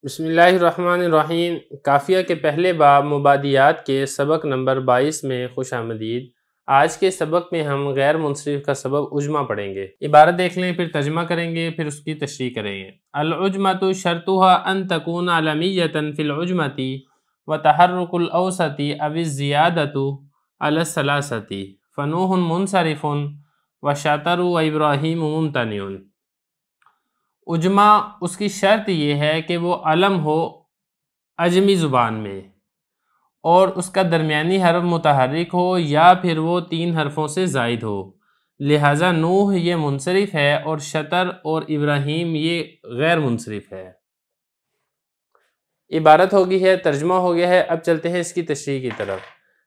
बिस्मिल्लाहिर्रहमानिर्रहीम। काफ़िया के पहले बाब मुबादियात के सबक नंबर 22 में खुश आमदीद। आज के सबक में हम गैर मुनसरिफ का सबब उजमा पढ़ेंगे। इबारत देख लें, फिर तर्जमा करेंगे, फिर उसकी तशरीह करेंगे। अल उजमतु शर्तुहा अन तकून अलमियतन फिल उजमती व तहर्रुकुल औसती अविज़ ज़ियादतु अला सलासती फ़नूहुन मुनसरिफुन व शतरु व इब्राहीम मुमतनिउन। उजमा उसकी शर्त यह है कि वो अलम हो अजमी ज़ुबान में और उसका दरमियानी हर्फ मुतहर्रिक हो या फिर वो 3 हरफों से ज़ायद हो। लिहाजा नूह ये मुनसरिफ है और शतर और इब्राहीम ये गैर मुनसरिफ है। इबारत हो गई है, तर्जुमा हो गया है। अब चलते हैं इसकी तशरीह की तरफ।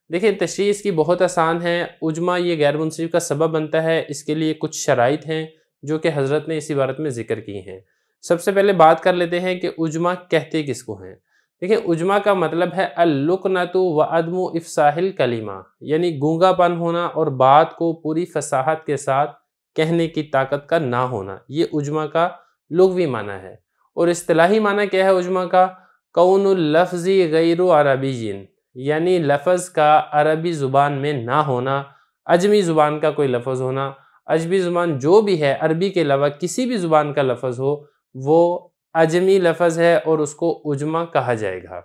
देखिए, तशरीह इसकी बहुत आसान है। उजमा ये गैर मुनसरिफ का सबब बनता है। इसके लिए कुछ शराइत हैं जो कि हज़रत ने इस इबारत में ज़िक्र की हैं। सबसे पहले बात कर लेते हैं कि उजमा कहते किसको हैं। देखिए, उजमा का मतलब है अल्लुकनतु व अदमु इफ़साहिल कलिमा, यानी गूंगापन होना और बात को पूरी फसाहत के साथ कहने की ताकत का ना होना। ये उजमा का लुग़वी माना है। और इस्तिलाही माना क्या है उजमा का? कौनुल लफ्ज़ी गैरु अरबिय्यिन, यानी लफ्ज़ का अरबी ज़ुबान में ना होना, अजमी ज़ुबान का कोई लफ्ज़ होना। अजमी ज़ुबान जो भी है, अरबी के अलावा किसी भी ज़ुबान का लफ्ज़ हो, वो अजमी लफ्ज़ है और उसको उजमा कहा जाएगा।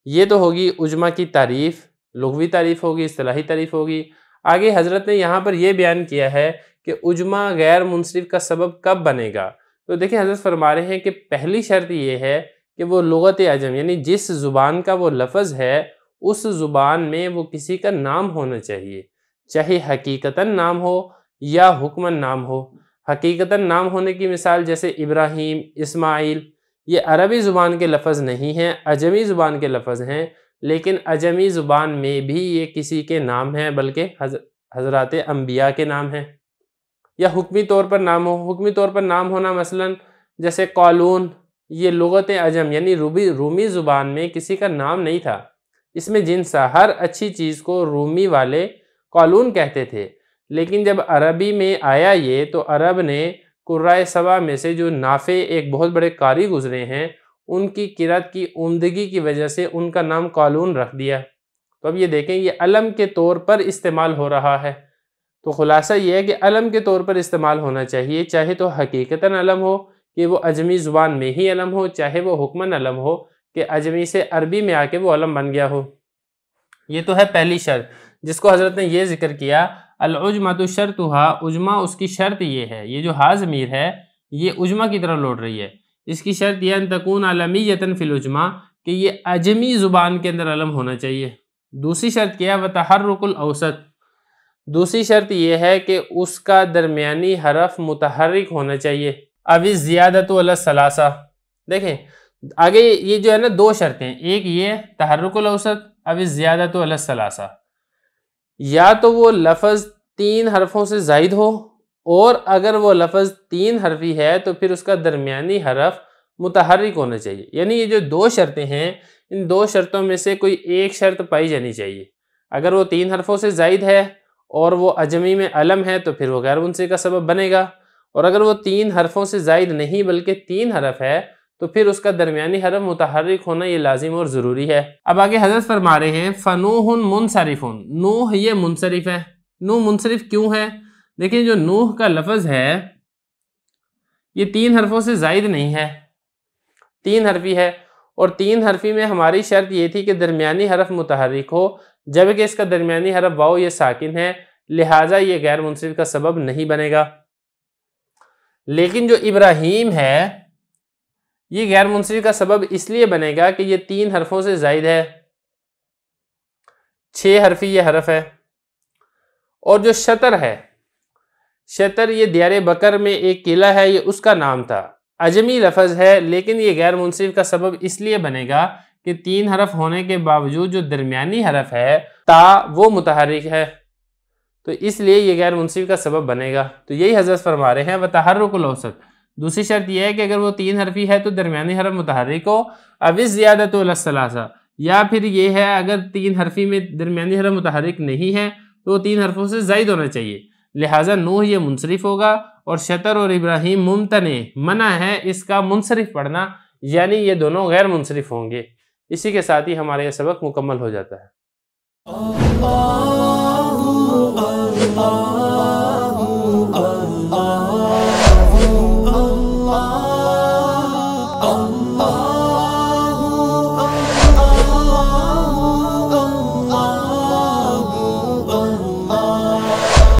ये तो होगी उजमा की तारीफ़, लुग़वी तारीफ़ होगी, इस्तिलाही तारीफ़ होगी। आगे हज़रत ने यहाँ पर यह बयान किया है कि उजमा गैर मुनसरिफ का सबब कब बनेगा। तो देखिए, हज़रत फरमा रहे हैं कि पहली शर्त ये है कि वो लुग़त अजम, यानी जिस ज़ुबान का वो लफ्ज़ है उस ज़ुबान में वो किसी का नाम होना चाहिए, चाहे हकीकतन नाम हो या हुक्मन नाम हो। हकीकतन नाम होने की मिसाल जैसे इब्राहीम, इस्माइल, ये अरबी ज़ुबान के लफ्ज़ नहीं हैं, अजमी ज़ुबान के लफ्ज़ हैं। लेकिन अजमी ज़ुबान में भी ये किसी के नाम हैं, बल्कि हज़रात अंबिया के नाम हैं। या हुक्मी तौर पर नाम हो। हुक्मी तौर पर नाम होना मसलन जैसे कौलून, ये लुग़त अजम यानी रूमी ज़ुबान में किसी का नाम नहीं था। इसमें जिनसा हर अच्छी चीज़ को रूमी वाले कौलून कहते थे। लेकिन जब अरबी में आया ये, तो अरब ने कुर्राए सबा में से जो नाफ़े एक बहुत बड़े कारी गुज़रे हैं, उनकी किरत की उम्दगी की वजह से उनका नाम कौलून रख दिया। तो अब ये देखें, ये अलम के तौर पर इस्तेमाल हो रहा है। तो खुलासा ये है कि अलम के तौर पर इस्तेमाल होना चाहिए, चाहे तो हकीकतन अलम हो कि वो अजमी ज़ुबान में ही अलम हो, चाहे वो हुक्मन अलम हो कि अजमी से अरबी में आके वो अलम बन गया हो। ये तो है पहली शर्त जिसको हज़रत ने ये ज़िक्र किया। अल उजमतु शर्तुहा, उजमा उसकी शर्त ये है। ये जो हा ज़मीर है ये उजमा की तरफ लौट रही है। इसकी शर्त यह अन तकून अलमियतन फिल उजमा, कि ये अजमी ज़ुबान के अंदर अलम होना चाहिए। दूसरी शर्त क्या है? व तहर्रुकुल औसत, दूसरी शर्त यह है कि उसका दरमियानी हरफ मुतहर्रिक होना चाहिए। अविज़ ज़ियादतु अला सलासा। देखें, आगे ये जो है ना, दो शर्तें, एक ये तहर्रुकुल औसत, अविज़ ज़ियादतु अला सलासा। या तो वो लफ्ज़ 3 हरफों से ज़ायद हो, और अगर वो लफ्ज़ 3 हरफी है तो फिर उसका दरमियानी हरफ मुतहर्रिक होना चाहिए। यानी ये जो दो शर्तें हैं, इन दो शर्तों में से कोई एक शर्त पाई जानी चाहिए। अगर वो 3 हरफों से ज़ायद है और वो अजमी में अलम है तो फिर वो गैर मुनसरिफ का सबब बनेगा। और अगर वो 3 हरफों से ज़ायद नहीं बल्कि 3 हरफ है तो फिर उसका दरमियानी हरफ मुतहर्रिक होना ये लाजिम और ज़रूरी है। अब आगे हज़रत फरमा रहे हैं फ़नूहुन मुनसरिफुन, नूह ये मुनसरिफ है। नूह मुनसरिफ क्यों है? देखिए, जो नूह का लफ्ज़ है ये 3 हरफों से ज़ायद नहीं है, 3 हरफी है। और 3 हरफी में हमारी शर्त ये थी कि दरमियानी हरफ मुतहर्रिक हो, जबकि इसका दरमियानी हरफ वाव ये साकिन है, लिहाजा ये गैर मुनसरिफ का सबब नहीं बनेगा। लेकिन जो इब्राहीम है ये गैर मुनसरिफ का सबब इसलिए बनेगा कि ये 3 हरफों से ज़ायद है, 6 हरफी ये हरफ है। और जो शतर है, शतर ये दियार बकर में एक किला है, ये उसका नाम था, अजमी लफ्ज़ है, लेकिन ये गैर मुनसरिफ का सबब इसलिए बनेगा कि 3 हरफ होने के बावजूद जो दरमियानी हरफ है ता वो मुतहर्रिक है, तो इसलिए ये गैर मुनसरिफ का सबब बनेगा। तो यही हज़रत फरमा रहे हैं व तहर्रुकुल औसत। दूसरी शर्त यह है कि अगर वो 3 हरफी है तो दरमियानी हरफ मुतहर्रिक हो, अविज़ ज़ियादतु अला सलासा, या फिर ये है अगर 3 हरफी में दरमियानी हरफ मुतहर्रिक नहीं है तो 3 हरफों से ज़ायद होना चाहिए। लिहाजा नूह ये मुनसरिफ होगा और शतर और इब्राहीम मुमतने, मना है इसका मुनसरिफ पढ़ना, यानी ये दोनों गैर मुंसरिफ होंगे। इसी के साथ ही हमारा यह सबक मुकम्मल हो जाता है।